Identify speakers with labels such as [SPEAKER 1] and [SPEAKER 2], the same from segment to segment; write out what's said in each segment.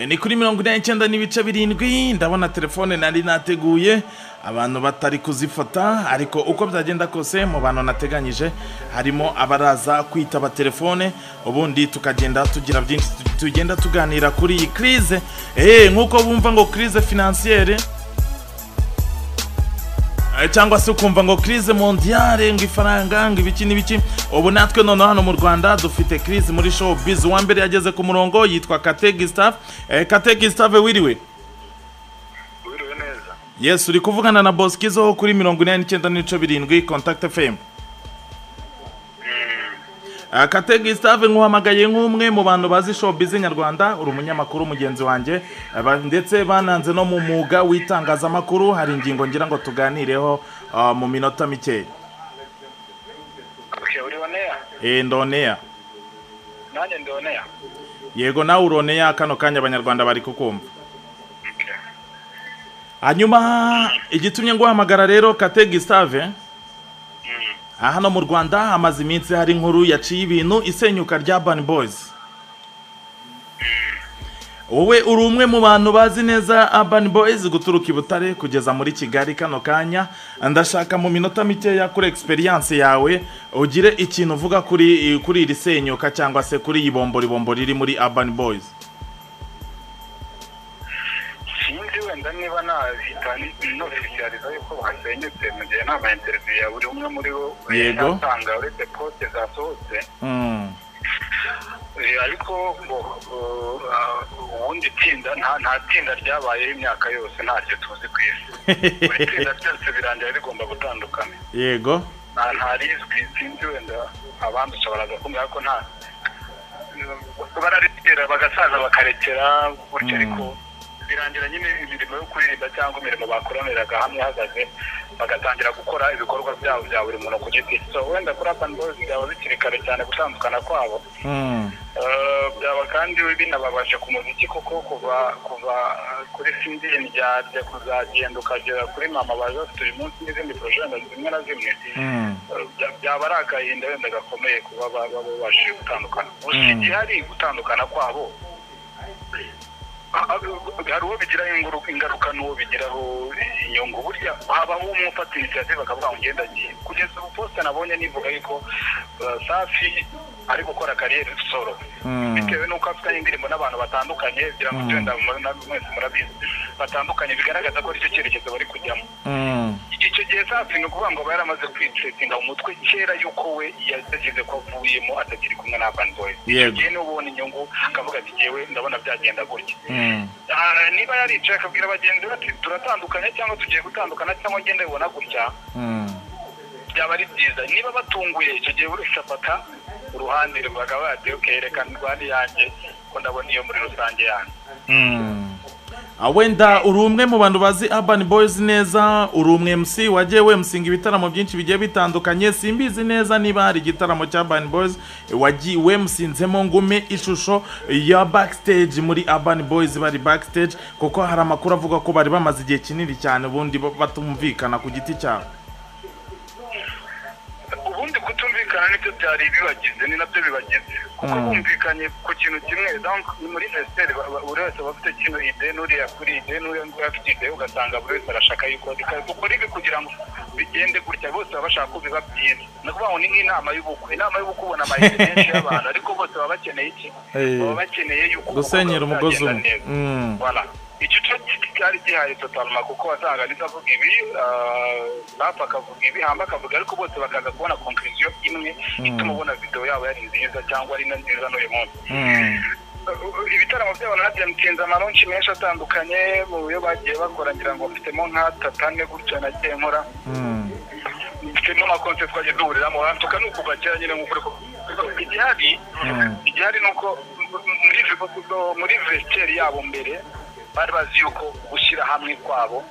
[SPEAKER 1] ni kuri 99 n'ibice 7 ndabona telefone nari nateguye abantu batari kuzifata ariko uko byagenda kose mu bantu nateganyije harimo abaraza kwitaba telefone ubundi tukagenda tugira byinshi tugenda tuganira kuri iyi crise nkuko bumva ngo crise financière cyangwa se ukumva ngo crise mondiale ngo ifaranga ngo ibiki n'ibiki ubu natwe none hano mu Rwanda dufite crise muri showbiz wa mbere yageze ku murongo yitwa Kate Gustave Kate Gustave wiriwe
[SPEAKER 2] neza
[SPEAKER 1] yes uri kuvugana na Boskizo kuri 99.7 Contact FM Kate Gustave nkuhamagaye nk'umwe mu bantu bazi showbiz nyarwanda uri umunyamakuru mugenzi wanjye ndetse bananze no mu muga w'itangazamakuru hari ingingo ngira ngo tuganireho mu minota mike ndonea
[SPEAKER 2] nanjye ndonea
[SPEAKER 1] yego nawe uronea kano kanya abanyarwanda bari kukumva hanyuma igitumye nguhamagara rero Kate Gustave hano mu Rwanda amaze iminsi hari inkuru yaciye ibintu isenyuka rya Urban Boys wowe uri umwe mu bantu bazi neza Urban Boys guturuka i Butare kugeza muri Kigali kano kanya ndashaka mu minota mike ya kuri experience yawe ugire ikintu uvuga kuri iri senyuka cyangwa se kuri ibombo riri muri Urban Boys
[SPEAKER 2] sinzi wenda niba nofficializa yuko basenyutse mu gihe nama interview ya buri umwe muri bo yatanga uretse poste zasohotse ariko ubundi tsinda nta tsinda ryabayeho imyaka yose ntacyo tuzi ku isi buri tsinda ryose birangira rigomba gutandukana
[SPEAKER 1] yego
[SPEAKER 2] nta rizwi sinzi wenda abandi ushobora kumbwira ko nta bararekera bagasaza bakarekera gutyo ariko birangira nyine imirimo yo kuririmba cyangwa imirimo bakoraniraga hamwe hagaze bagatangira gukora ibikorwa byabo bya buri muntu ku giti so wenda kuri Urban Boys byaba bikiri kare cyane gutandukana kwabo byaba kandi binababaje ku muziki kuko kuva kuri Sindini rya kuzagenda ukagera kuri Mama Baza turi munsi n'izindi project zimwe na zimwe byaba ari agahinda wenda gakomeye kuba babashije gutandukana gusa hari gutandukana kwabo hari uwo bigira ingaruka n'uwo bigiraho inyungu burya habaho umufata initiative bakavuga ngo ngenda ngiye kugeza ubu poste nabonye nivuga yuko Safi ari gukora kariyeri solo bitewe n'uko afite indirimbo n'abantu batandukanye kugira ngo tugenda mwese murabizi batandukanye bigaragaza ko aricyo cyerekezo bari kujyamo icyo gihe Safi ni ukuvuga ngo yaramaze kwitsetinga mu mutwe kera yuko we yagize ko avuyemo atakiri kumwe na Urban Boys igihe n'ubona inyungu akavuga ati jewe ndabona byagenda gutya niba yaricaye akabwira abagenzi bati turatandukanye cyangwa tugiye gutandukana cyangwa ngenda bibona gutya byaba ari byiza niba batunguye icyo gihe buri shapata uruhande rwaga bati ukerekana rwandi yanjye ko ndabona iyo muri rusange yanjye
[SPEAKER 1] wenda uri umwe mu bantu bazi Urban Boys neza uri umwe MC wagiye musinga ibitaramo byinshi bigiye bitandukanye simbizi neza niba hari igitaramo cya Urban Boys wagiye musinzemo ngume ishusho ya backstage muri Urban Boys bari backstage kuko hari amakuru avuga ko bari bamaze igihe kinini cyane ubundi batumvikana ku giti cyabo
[SPEAKER 2] ubundi kutumvikana nibyo byari bibagize ni nabyo bibagize kuko bumvikanye ku kintu kimwe donc muri festival buri wese bafite kintu ide n'uriya kuri ide n'uriya afite ide ugasanga buri wese arashaka yuko dukora ibi kugira ngo bigende gutya bose bashaka ko biba byiza no kuvuga ngo ni nk'inama y'ubukwe ubona amahirwe menshi y'abantu ariko bose baba bakeneye iki baba bakeneye yuko
[SPEAKER 1] gusenyera umugozi umwe
[SPEAKER 2] voilà icyo cyari gihaye totalement kuko wasanga nitavuga ibi bapfa akavuga ibi hamba akavuga ariko bose bakaza kubona conclusion imwe ituma ubona video yabo yari nziza cyangwa ari nziza n'uyu munsi ibitaramo byabo nabyamutsinze amaronshi menshi atandukanye mu yo bagiye bakora ngira ngo mfitemo nka tatane gutya nagiye nkora mfitemo amakonse twagiye duhuriramo hantuka nuko bakera nyine nk'ukuri igihari nuko muri vestiaire yabo mbere bari bazi yuko gushyira hamwe kwabo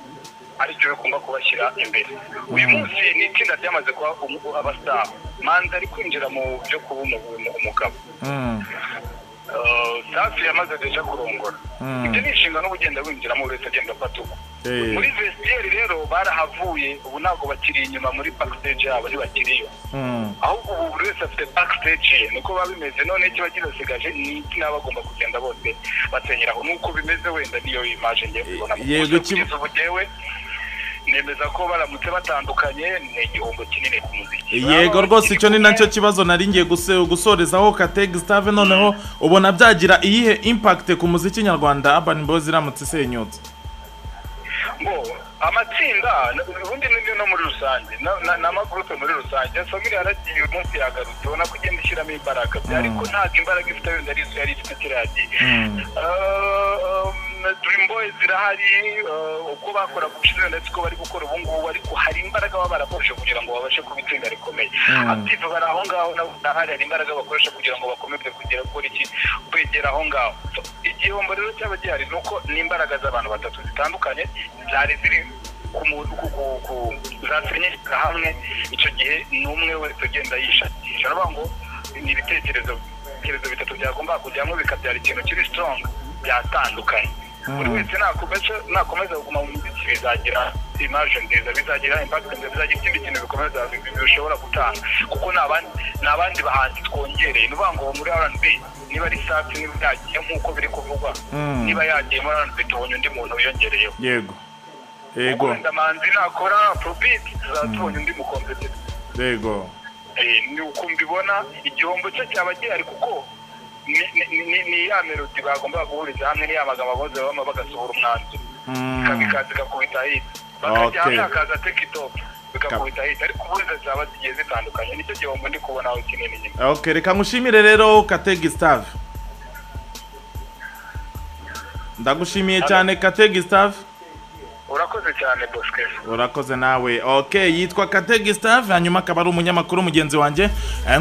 [SPEAKER 2] aricyo bigomba kubashyira imbere uyu munsi ni itsinda ryamaze kuba abastar manzi ari kwinjira mu byo kuba umugabo Safi yamaze deja kurongora ibyo ni inshingano ugenda winjiramo wese agenda afata uko muri vestiaire rero barahavuye ubu ntabwo bakiri inyuma muri backstage yabo ntibakiriyo ahubwo ubu buri wese afite backstage niko babimeze none kiba kirasigaje ni n'abagomba kugenda bose basenyeraho nuko bimeze wenda niyo image ngiye kubona
[SPEAKER 1] yego
[SPEAKER 2] kibugewe nemeza ko baramutse batandukanye ni igihombo kinini ku muziki
[SPEAKER 1] yego rwose icyo ni nacyo kibazo nari ngiye gusorezaho Kate Gustave noneho ubona byagira iyihe impact ku muziki nyarwanda Urban Boys iramutse isenyutse
[SPEAKER 2] amatsinda ubundi no muri rusange n'amagrupe muri rusange family yaragiye umunsi yagarutse ubona ko igenda ishyiramo imbaraga ariko ntabwo imbaraga ifite wenda ari izo yari ifite kiragiye Dream Boys zirahari uko bakora gushize ndetse ko bari gukora ubu ngubu ariko hari imbaraga baba barakoresha kugira ngo babashe kuba itsinda rikomeye Active bari aho ngaho hari imbaraga bakoresha kugira ngo bakomeze kugera kuri iki kwegera aho ngaho igihombo rero cyaba gihari nuko n'imbaraga z'abantu batatu zitandukanye zari ziri zasenyera hamwe icyo gihe n'umwe wese ugenda yishakisha aravuga ngo ni ibitekerezo bitatu byagomba kujyamo bikabyara ikintu kiri strong byatandukanye buri wese nakomeza kuguma mu muziki bizagira image nziza bizagira impact nziza bizagira ikindi kintu bikomeza bishobora gutanga kuko n'abandi bahanzi twongereye nuvuga ngo muri R&B niba ari Safi niba yagiye nk'uko biri kuvugwa niba yagiye muri R&B tubonye undi muntu wiyongereyeho
[SPEAKER 1] yego
[SPEAKER 2] ndamanzi nakora Afrobeat tuzatubonye undi mukompetenti
[SPEAKER 1] yego
[SPEAKER 2] ni uko mbibona igihombo cyo cyaba gihari kuko ni ya melody bagomba guhuriza hamwe ni ya magambo bose bama bagasohora umwanzuro kabikazi gakubita hit bakajya hamwe akaza take it off bikakubita hit ariko ubuze zaba zigiye zitandukanye nicyo gihombo ndi kubona aho kinini nyine
[SPEAKER 1] reka ngushimire rero Kate Gustave ndagushimiye cyane Kate Gustave
[SPEAKER 2] urakoze cyane Bosque
[SPEAKER 1] urakoze nawe yitwa Kate Gustave hanyuma akaba ari umunyamakuru mugenzi wanjye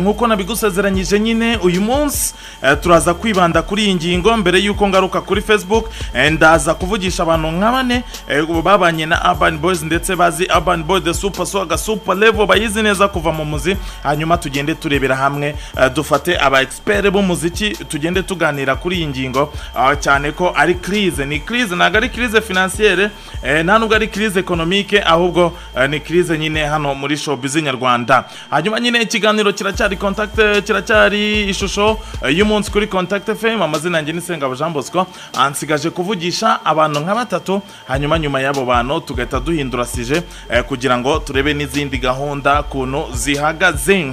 [SPEAKER 1] nkuko nabigusezeranyije nyine uyu munsi turaza kwibanda kuri iyi ngingo mbere yuko ngaruka kuri Facebook ndaza kuvugisha abantu nka bane babanye na Urban Boys ndetse bazi Urban Boys the super swagger super level bayizi neza kuva mu muzi hanyuma tugende turebera hamwe dufate aba expert b'umuziki tugende tuganira kuri iyi ngingo cyane ko ari crise ni crise ntago ari crise financière nta nubwo ari crise economique ahubwo ni crise nyine hano muri showbiz nyarwanda hanyuma nyine ikiganiro kiracyari contact kiracyari ishusho y'umunsi kuri Contact FM amazina yanjye ni Sengabo Jean Bosco ansigaje kuvugisha abantu nka batatu hanyuma nyuma y'abo bantu tugahita duhindura sije kugira ngo turebe n'izindi gahunda kuntu zihagaze